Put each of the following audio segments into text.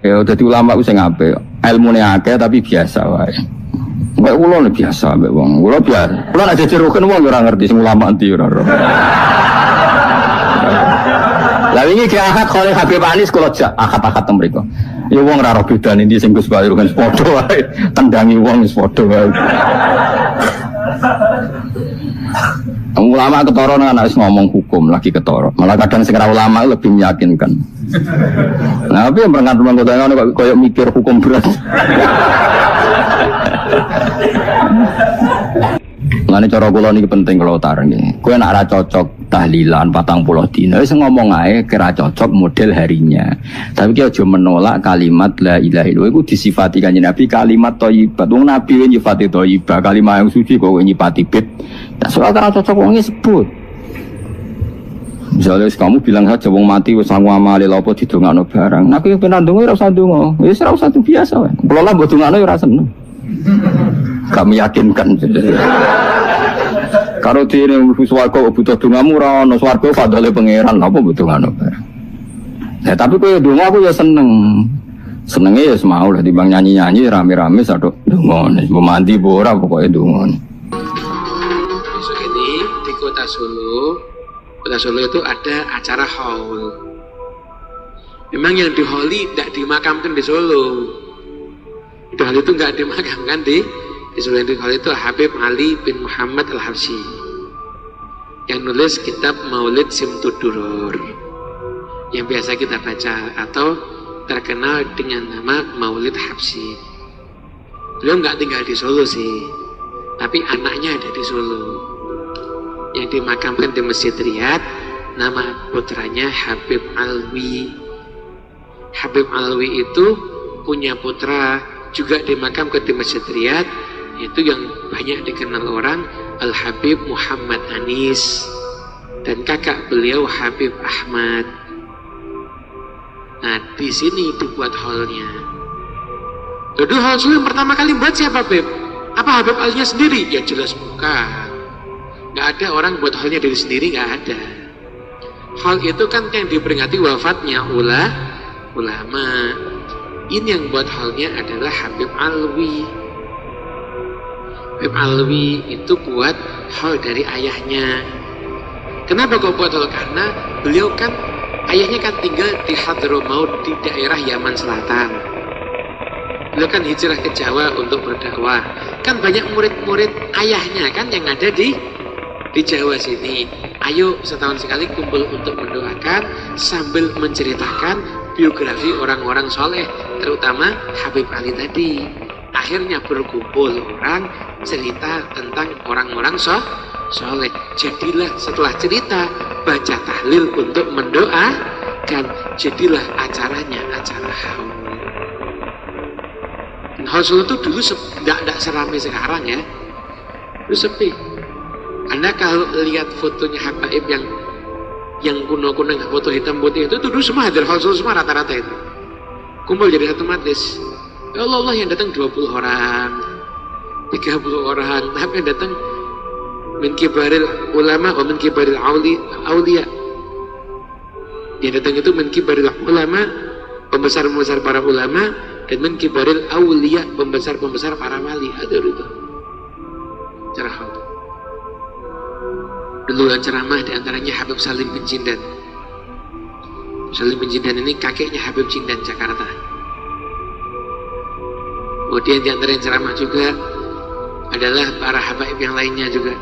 Ya dadi ulama ku sing apik. Ilmune akeh tapi biasa wae. Mbak kula biasa mbek wong. Kula biasa. Kula nek jejeroken wong ora ngerti sing ulama endi ora. Lah wingi ki akad Khalil Habib Anis kula jak akad-akad teng mriku. Ya wong ora ro bedane ndi sing Gus Bayu kan padha wae. Tendangi wong wis padha wae. Ulama ketara nang anak ngomong hukum lagi ketara. Malah kadang sing ora ulama lebih meyakinkan. Nah, tapi yang berangkat rumah kota kok koyo mikir hukum berat. Ngene cara kula niki penting kula tarengi. Kowe nek ora cocok tahlilan 40 dina wis ngomong ae kira cocok model harinya. Tapi ki aja menolak kalimat la ilaha illallah iku disifati kanjeng Nabi kalimat thayyibat. Wong Nabi wis nyifati thayyibah, kalimat yang suci kok nyifati bid. Nah, soal ora cocok wong sebut. Misalnya kamu bilang saja wong mati wis sangu amale lha apa didongakno barang. Nah kowe pengen ndonga ora usah ndonga. Wis ora usah biasa wae. Kula lah mbok dongakno ora seneng. Gak meyakinkan. Karo dene mlebu swarga butuh dongamu ora ono swarga fadhole pangeran apa butuh ngono. Ya tapi kowe donga aku ya seneng. Senenge ya semau lah timbang nyanyi-nyanyi rame-rame sadok donga. Mandi ora pokoke donga. Besok ini di Kota Solo. Kota Solo itu ada acara haul. Memang yang diholi tidak dimakamkan di Solo. Hal itu nggak dimakamkan di Solo. Yang diholi itu Habib Ali bin Muhammad Al-Habsyi yang nulis kitab Maulid Simtud-Duror yang biasa kita baca atau terkenal dengan nama Maulid Habsyi. Beliau nggak tinggal di Solo sih, tapi anaknya ada di Solo. Yang dimakamkan di Masjid Riyadh, nama putranya Habib Alwi. Habib Alwi itu punya putra juga dimakamkan di Masjid Riyadh, itu yang banyak dikenal orang Al-Habib Muhammad Anis dan kakak beliau Habib Ahmad. Nah di sini dibuat hallnya. Dulu hall yang pertama kali buat siapa Habib? Apa Habib Alwinya sendiri? Ya jelas bukan. Nggak ada orang buat halnya diri sendiri, nggak ada. Hal itu kan yang diperingati wafatnya ulama. Ini yang buat halnya adalah Habib Alwi. Habib Alwi itu buat hal dari ayahnya. Kenapa kok buat hal? Karena beliau kan ayahnya kan tinggal di Hadramaut di daerah Yaman Selatan. Beliau kan hijrah ke Jawa untuk berdakwah. Kan banyak murid-murid ayahnya kan yang ada di Jawa sini. Ayo setahun sekali kumpul untuk mendoakan sambil menceritakan biografi orang-orang soleh, terutama Habib Ali tadi. Akhirnya berkumpul orang cerita tentang orang-orang soleh. Jadilah setelah cerita baca tahlil untuk mendoakan. Jadilah acaranya acara haul. Haul itu dulu tidak seramai sekarang ya. Dulu sepi. Anda kalau lihat fotonya Habaib yang kuno-kuno foto hitam putih itu dulu semua hadir haul semua rata-rata itu. Kumpul jadi satu majlis. Ya Allah yang datang 20 orang, 30 orang, tapi yang datang min kibaril ulama wa min kibaril aulia. Yang datang itu min kibaril ulama, pembesar-pembesar para ulama, dan min kibaril aulia, pembesar-pembesar para wali. Ada itu. Ceramah. Dulu yang ceramah diantaranya Habib Salim bin Jindan. Salim bin Jindan ini kakeknya Habib Jindan Jakarta. Kemudian diantara yang ceramah juga adalah para habaib yang lainnya juga.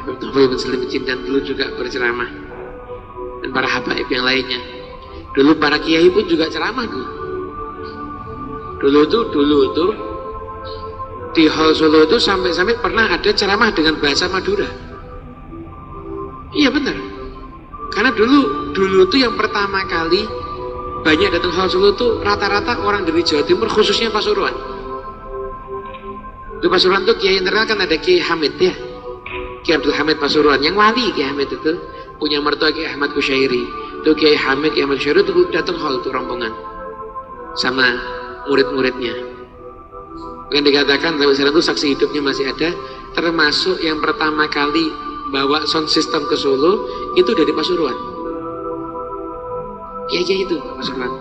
Habib Novel bin Salim bin Jindan dulu juga berceramah. Dan para habaib yang lainnya. Dulu para kiai pun juga ceramah dulu. Dulu itu di Hall Solo itu sampai-sampai pernah ada ceramah dengan bahasa Madura. Iya benar. Karena dulu itu yang pertama kali banyak datang Hall Solo itu rata-rata orang dari Jawa Timur, khususnya Pasuruan. Di Pasuruan itu kiai yang terkenal kan ada Kiai Hamid ya, Kiai Abdul Hamid Pasuruan, yang wali Kiai Hamid itu punya mertua Kiai Ahmad Kusyairi. Itu Kiai Hamid, Kiai Ahmad Kusyairi itu datang hall itu rombongan sama murid-muridnya. Yang dikatakan sampai sekarang itu saksi hidupnya masih ada, termasuk yang pertama kali bawa sound system ke Solo itu dari Pasuruan. Kiai itu Pasuruan.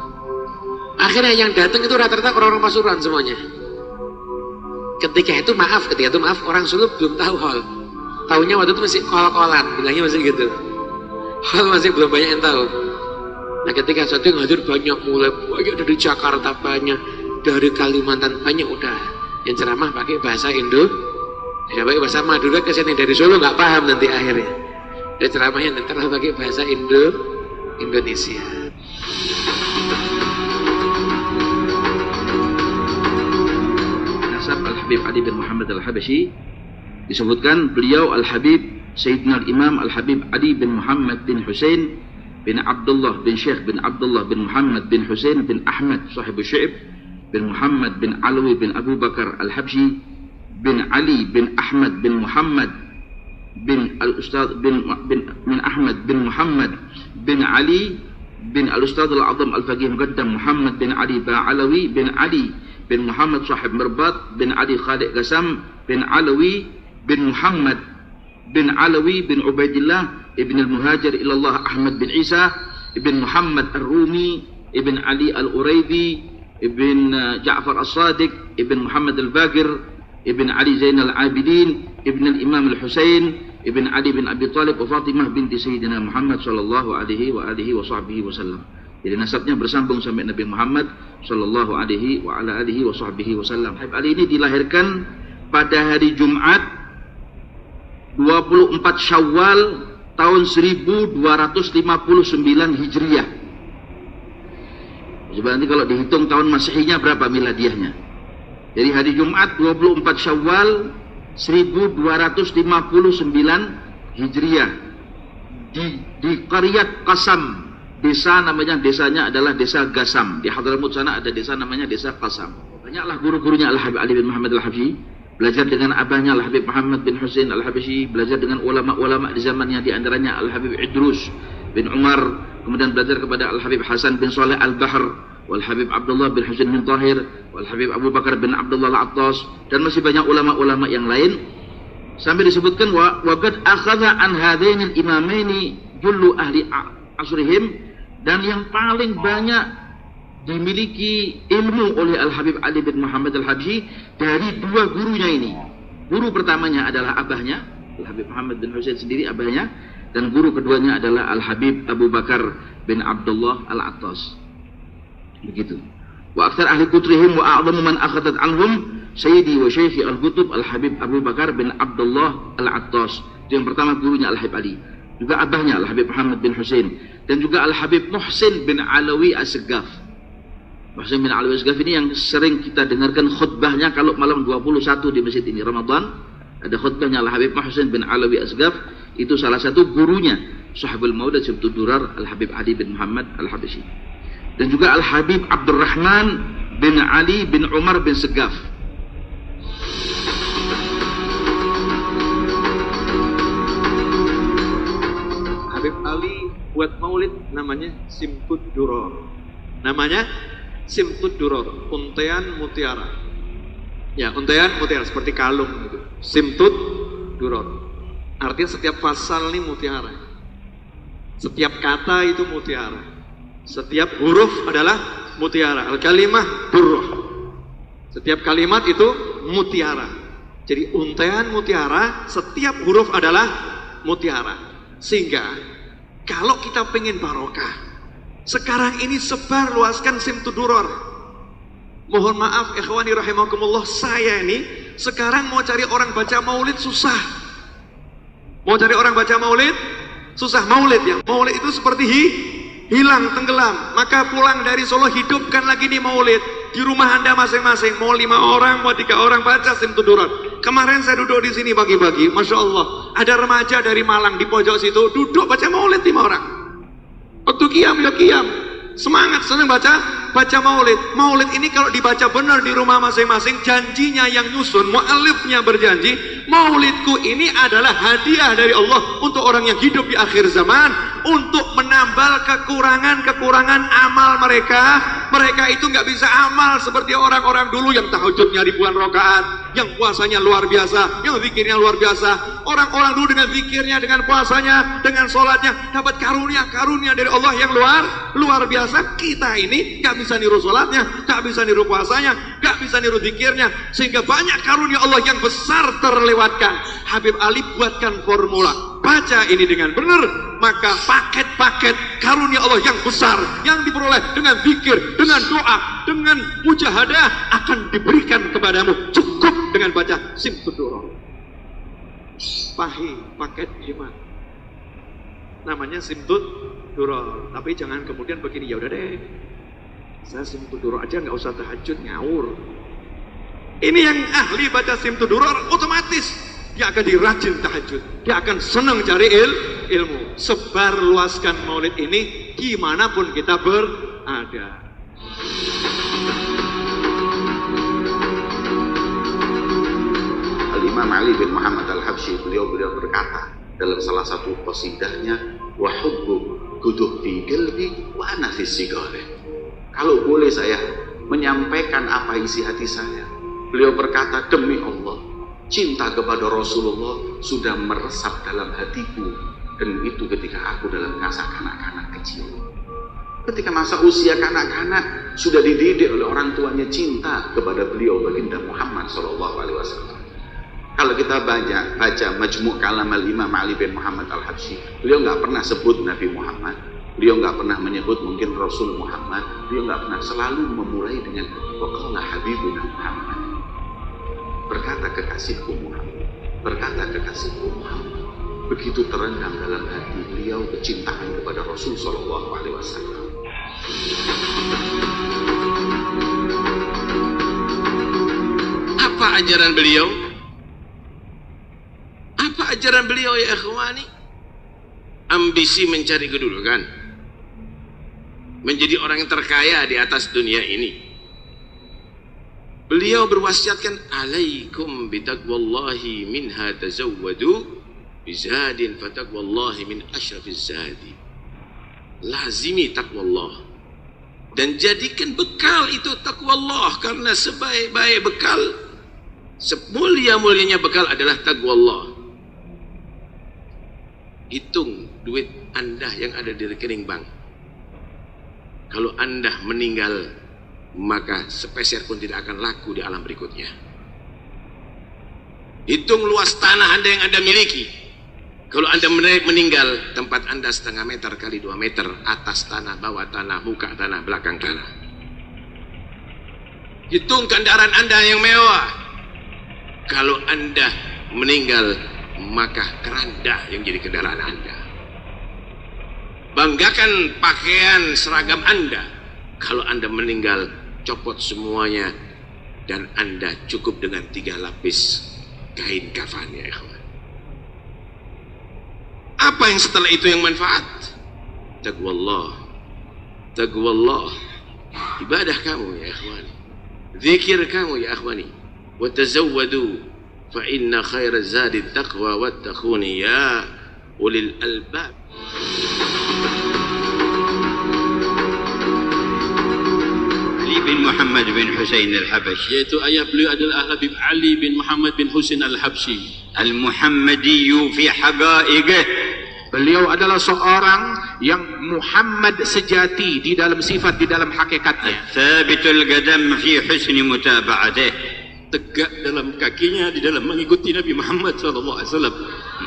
Akhirnya yang datang itu rata-rata orang-orang Pasuruan semuanya. Ketika itu maaf orang Solo belum tahu hall. Tahunya waktu itu masih kol-kolan, bilangnya masih gitu. Hall masih belum banyak yang tahu. Nah ketika suatu yang hadir banyak, mulai banyak dari Jakarta banyak, dari Kalimantan banyak, udah yang ceramah pakai bahasa Indo, ya pakai bahasa Madura, kesini dari Solo nggak paham nanti akhirnya. Dia ceramahnya nanti pakai bahasa Indonesia. Nasab Al-Habib Ali bin Muhammad Al-Habasyi, disebutkan beliau Al-Habib Sayyidina Al-Imam Al-Habib Ali bin Muhammad bin Husain bin Abdullah bin Syekh bin Abdullah bin Muhammad bin Husain bin Ahmad sahibu Syaib bin Muhammad bin Alawi bin Abu Bakar Al-Habsyi bin Ali bin Ahmad bin Muhammad bin Al-Ustad bin Ahmad bin Muhammad bin Ali bin Al-Ustad Al-Azam Al-Faqih Muqaddam Muhammad bin Ali Ba'alawi bin Ali bin Muhammad Sahib Mirbat bin Ali Khalid Qasam bin Alawi bin Muhammad bin Alawi bin Ubaidillah ibn al-Muhajir ilallah Ahmad bin Isa ibn Muhammad Ar-Rumi ibn Ali Al-Uraidi ibn Ja'far As-Sadiq ibn Muhammad Al-Baqir ibn Ali Zain Al-Abidin ibn al-Imam Al-Husain ibn Ali bin Abi Talib wa Fatimah binti Sayyidina Muhammad sallallahu alaihi wa alihi wa sahbihi wasallam. Jadi nasabnya bersambung sampai Nabi Muhammad sallallahu alaihi wa ala alihi wa sahbihi wasallam. Habib Ali ini dilahirkan pada hari Jumat 24 Syawal tahun 1259 Hijriah. Coba nanti kalau dihitung tahun Masehinya berapa miladiahnya. Jadi hari Jumat 24 Syawal 1259 Hijriah di Qaryat Qasam. Desanya adalah desa Gasam. Di Hadramut sana ada desa namanya desa Qasam. Banyaklah guru-gurunya Al-Habib Ali bin Muhammad Al-Habsyi. Belajar dengan abahnya Al-Habib Muhammad bin Husain Al-Habsyi. Belajar dengan ulama-ulama di zamannya, di antaranya Al-Habib Idrus bin Umar. Kemudian belajar kepada Al-Habib Hasan bin Saleh Al-Bahr, Wal-Habib Abdullah bin Husain bin Tahir, Wal-Habib Abu Bakar bin Abdullah Al-Attas, dan masih banyak ulama-ulama yang lain. Sampai disebutkan wa qad akhadha an hadainil imamaini jullu ahli asrihim, dan yang paling banyak dimiliki ilmu oleh Al-Habib Ali bin Muhammad Al-Habsyi dari dua gurunya ini. Guru pertamanya adalah abahnya, Al-Habib Muhammad bin Husain sendiri abahnya, dan guru keduanya adalah Al-Habib Abu Bakar bin Abdullah Al-Attas. Begitu. Wa aktsar ahli kutrihim wa a'zamu man akhadhat anhum sayyidi wa syaikhi al-kutub Al-Habib Abu Bakar bin Abdullah Al-Attas. Itu yang pertama gurunya Al-Habib Ali. Juga abahnya Al-Habib Muhammad bin Husain, dan juga Al-Habib Muhsin bin Alawi As-Segaf. Muhsin bin Alawi As-Segaf ini yang sering kita dengarkan khutbahnya kalau malam 21 di masjid ini Ramadan. Ada khutbahnya Al-Habib Muhsin bin Alawi As-Segaf. Itu salah satu gurunya Sahibul Maudah Sibtu Durar Al-Habib Ali bin Muhammad Al-Habsyi. Dan juga Al-Habib Abdurrahman bin Ali bin Umar bin Segaf. Habib Ali buat maulid namanya Simtud Duror. Namanya Simtud Duror, untean mutiara. Ya, untean mutiara seperti kalung gitu. Simtud Duror. Artinya setiap pasal ini mutiara. Setiap kata itu mutiara. Setiap huruf adalah mutiara. Al-kalimah durrah. Setiap kalimat itu mutiara. Jadi untean mutiara, setiap huruf adalah mutiara. Sehingga kalau kita pengen barokah, sekarang ini sebar luaskan Simtud Duror. Mohon maaf ikhwani rahimakumullah, saya ini sekarang mau cari orang baca maulid susah. Mau cari orang baca maulid susah. Maulid itu seperti hilang, tenggelam. Maka pulang dari Solo, hidupkan lagi di maulid di rumah Anda masing-masing. Mau 5 orang, mau 3 orang baca Simtud Duror. Kemarin saya duduk di sini pagi-pagi, masya Allah, ada remaja dari Malang di pojok situ duduk baca maulid 5 orang. Waktu qiyam ya qiyam, semangat senang baca maulid. Maulid ini kalau dibaca benar di rumah masing-masing, janjinya yang nyusun, mu'alifnya berjanji, maulidku ini adalah hadiah dari Allah untuk orang yang hidup di akhir zaman, untuk menambal kekurangan amal mereka. Mereka itu nggak bisa amal seperti orang-orang dulu yang tahajudnya ribuan rakaat, yang puasanya luar biasa, yang zikirnya luar biasa. Orang-orang dulu dengan zikirnya, dengan puasanya, dengan sholatnya dapat karunia dari Allah yang luar biasa. Kita ini nggak bisa bisa niru sholatnya, gak bisa niru puasanya, gak bisa niru zikirnya, sehingga banyak karunia Allah yang besar terlewatkan. Habib Ali buatkan formula, baca ini dengan benar, maka paket-paket karunia Allah yang besar yang diperoleh dengan zikir, dengan doa, dengan mujahadah akan diberikan kepadamu cukup dengan baca Simtud Duror. Paket hemat, namanya Simtud Duror. Tapi jangan kemudian begini, ya udah deh, saya Simtud Duror aja, nggak usah tahajud, ngawur. Ini yang ahli baca Simtud Duror otomatis dia akan dirajin tahajud, dia akan senang cari ilmu. Sebar luaskan maulid ini dimanapun kita berada. Al-Imam Ali bin Muhammad Al-Habsyi, beliau berkata dalam salah satu qasidahnya, wa hubbu guduh fi qalbi wa ana fi sigari. Kalau boleh saya menyampaikan apa isi hati saya, beliau berkata, demi Allah, cinta kepada Rasulullah sudah meresap dalam hatiku, dan itu ketika aku dalam masa kanak-kanak kecil. Ketika masa usia kanak-kanak sudah dididik oleh orang tuanya cinta kepada beliau, baginda Muhammad SAW. Kalau kita baca Majmu' Kalam Al-Imam Ali bin Muhammad Al-Habsyi, beliau nggak pernah sebut Nabi Muhammad, beliau nggak pernah menyebut mungkin Rasul Muhammad, beliau nggak pernah, selalu memulai dengan waqala Habibuna Muhammad, berkata kekasihku Muhammad, berkata kekasihku Muhammad. Begitu terendam dalam hati beliau kecintaan kepada Rasul Sallallahu Alaihi Wasallam. Apa ajaran beliau? Apa ajaran beliau ya ikhwani? Ambisi mencari kedudukan, menjadi orang yang terkaya di atas dunia ini. Beliau berwasiatkan, alaikum bitaqwallahi minha tazawwadu bizadin fataqwallahi min asyrafis zadi. Lazimi taqwallah dan jadikan bekal itu taqwallah, karena sebaik-baik bekal, semulia-mulianya bekal adalah taqwallah. Hitung duit Anda yang ada di rekening bank. Kalau Anda meninggal, maka sepeser pun tidak akan laku di alam berikutnya. Hitung luas tanah Anda yang Anda miliki. Kalau Anda meninggal, tempat Anda 0,5 meter kali 2 meter, atas tanah, bawah tanah, muka tanah, belakang tanah. Hitung kendaraan Anda yang mewah. Kalau Anda meninggal, maka keranda yang jadi kendaraan Anda. Banggakan pakaian seragam Anda. Kalau Anda meninggal, copot semuanya dan Anda cukup dengan 3 lapis kain kafannya. Apa yang setelah itu yang manfaat? Taqwallah. Taqwallah. Ibadah kamu ya ikhwani, zikir kamu ya ikhwani. Wa tazawwadu fa inna khaira zadi taqwa wattaquni ya ulil albab. Ali bin Muhammad bin Husain Al-Habsyi, yaitu ayah beliau adalah Habib Ali bin Muhammad bin Husain Al-Habsyi. Al-Muhammadiyyu fi haqa'iqih, beliau adalah seorang yang Muhammad sejati di dalam sifat, di dalam hakikatnya. Thabitul qadam fi husni mutaba'atih, tegak dalam kakinya di dalam mengikuti Nabi Muhammad SAW.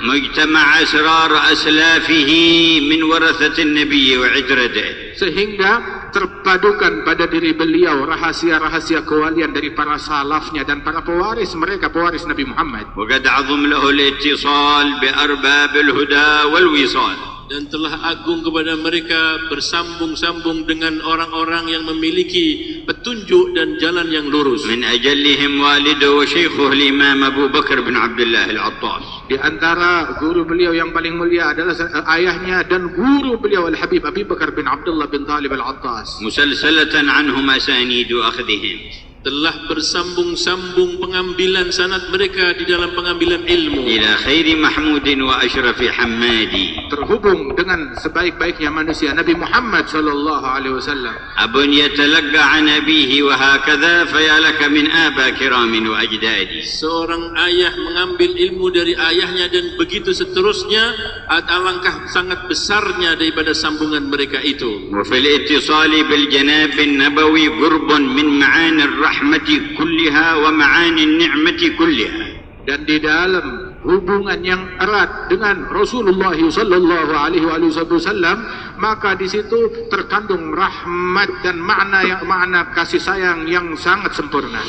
mujtama' asrar aslafihi min warathatin nabiy wa idratihi, sehingga terpadukan pada diri beliau rahasia-rahasia kewalian dari para salafnya dan para pewaris mereka, pewaris Nabi Muhammad. wa qad 'azam lahu al-ittisal bi arbabil huda wal wisal, dan telah agung kepada mereka bersambung-sambung dengan orang-orang yang memiliki petunjuk dan jalan yang lurus. min ajallihim walidu wa shaykhuhu al-imam Abu Bakar bin Abdullah Al-Attas. Di antara guru beliau yang paling mulia adalah ayahnya dan guru beliau Al-Habib Abi Bakar bin Abdullah bin Talib Al-Attas. musalsalatan anhum asanidu akhdihim, telah bersambung-sambung pengambilan sanad mereka di dalam pengambilan ilmu إلى خير محمود وأشرف حمادي terhubung dengan sebaik-baiknya manusia Nabi Muhammad sallallahu alaihi wasallam. أب يتلقى عن أبيه وهكذا فيا لك من آبا كرام وأجداد. seorang ayah mengambil ilmu dari ayahnya dan begitu seterusnya, alangkah sangat besarnya daripada sambungan mereka itu. وفي الاتصال بالجناب النبوي قرب من معاني الرحمة كلها ومعاني النعمة كلها. Dan di dalam hubungan yang erat dengan Rasulullah sallallahu alaihi wasallam, maka di situ terkandung rahmat dan makna kasih sayang yang sangat sempurna.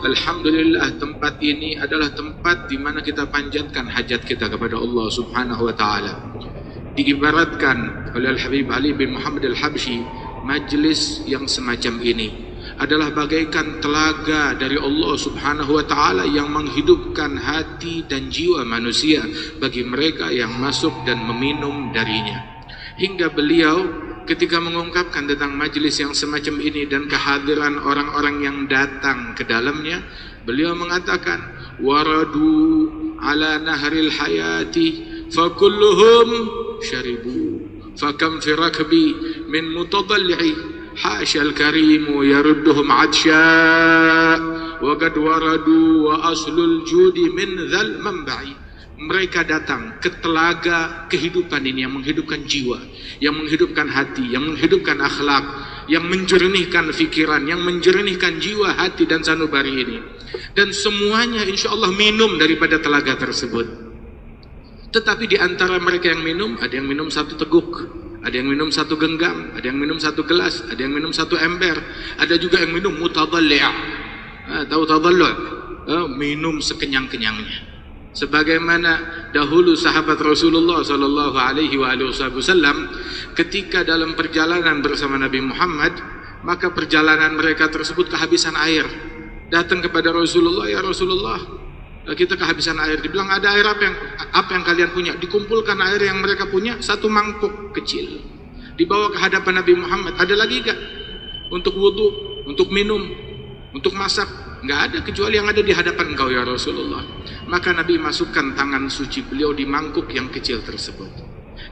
Alhamdulillah, tempat ini adalah tempat di mana kita panjatkan hajat kita kepada Allah Subhanahu wa taala. Diibaratkan oleh Al-Habib Ali bin Muhammad Al-Habsyi, majlis yang semacam ini adalah bagaikan telaga dari Allah Subhanahu wa taala yang menghidupkan hati dan jiwa manusia bagi mereka yang masuk dan meminum darinya. Hingga beliau ketika mengungkapkan tentang majlis yang semacam ini dan kehadiran orang-orang yang datang ke dalamnya, beliau mengatakan, waradu ala nahril hayati fakulluhum syaribu fakam fi rakbi min mutadalli'i hasyal karimu yarudduhum adsya wa qad waradu wa aslul judi min dhal manba'i. Mereka datang ke telaga kehidupan ini yang menghidupkan jiwa, yang menghidupkan hati, yang menghidupkan akhlak, yang menjernihkan fikiran, yang menjernihkan jiwa, hati dan sanubari ini. Dan semuanya insya Allah minum daripada telaga tersebut. Tetapi di antara mereka yang minum, ada yang minum satu teguk, ada yang minum satu genggam, ada yang minum satu gelas, ada yang minum satu ember, ada juga yang minum mutadalli'. Tahu tadallu'? Minum sekenyang-kenyangnya. Sebagaimana dahulu sahabat Rasulullah sallallahu alaihi wasallam ketika dalam perjalanan bersama Nabi Muhammad, maka perjalanan mereka tersebut kehabisan air. Datang kepada Rasulullah, ya Rasulullah, kita kehabisan air. Dibilang, ada air apa yang kalian punya? Dikumpulkan air yang mereka punya, satu mangkuk kecil, dibawa ke hadapan Nabi Muhammad. Ada lagi gak? Untuk wudu, untuk minum, untuk masak? Nggak ada, kecuali yang ada di hadapan engkau ya Rasulullah. Maka Nabi masukkan tangan suci beliau di mangkuk yang kecil tersebut.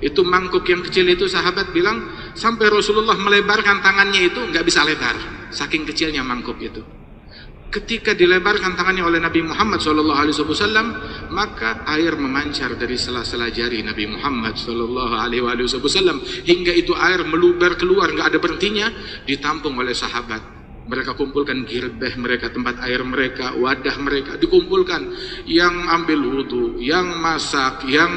Itu mangkuk yang kecil itu, sahabat bilang sampai Rasulullah melebarkan tangannya itu nggak bisa lebar, saking kecilnya mangkuk itu. Ketika dilebarkan tangannya oleh Nabi Muhammad SAW, maka air memancar dari sela-sela jari Nabi Muhammad SAW hingga itu air meluber keluar, nggak ada berhentinya, ditampung oleh sahabat. Mereka kumpulkan girbeh mereka, tempat air mereka, wadah mereka, dikumpulkan. Yang ambil wudu, yang masak, yang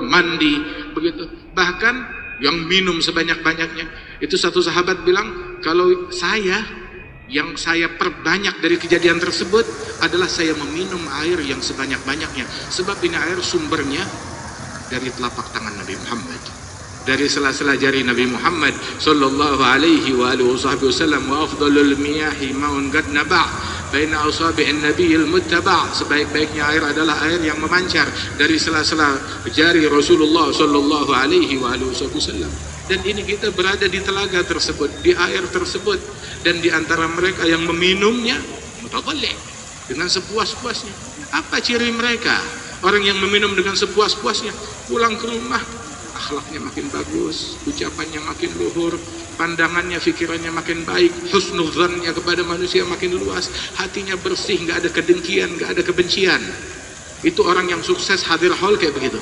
mandi, begitu. Bahkan yang minum sebanyak-banyaknya. Itu satu sahabat bilang, kalau yang saya perbanyak dari kejadian tersebut adalah saya meminum air yang sebanyak-banyaknya. Sebab ini air sumbernya dari telapak tangan Nabi Muhammad, dari sela-sela jari Nabi Muhammad sallallahu alaihi wasallam. Wa afdalul miyahi ma'un qad naba' baina asabi'in nabiyil muttaba'. Sebaik-baiknya air adalah air yang memancar dari sela-sela jari Rasulullah sallallahu alaihi wasallam. Dan ini kita berada di telaga tersebut, di air tersebut, dan di antara mereka yang meminumnya mutadalli' dengan sepuas-puasnya. Apa ciri mereka? Orang yang meminum dengan sepuas-puasnya, pulang ke rumah akhlaknya makin bagus, ucapannya makin luhur, pandangannya, fikirannya makin baik, husnudzannya kepada manusia makin luas, hatinya bersih, nggak ada kedengkian, nggak ada kebencian. Itu orang yang sukses hadir haul kayak begitu.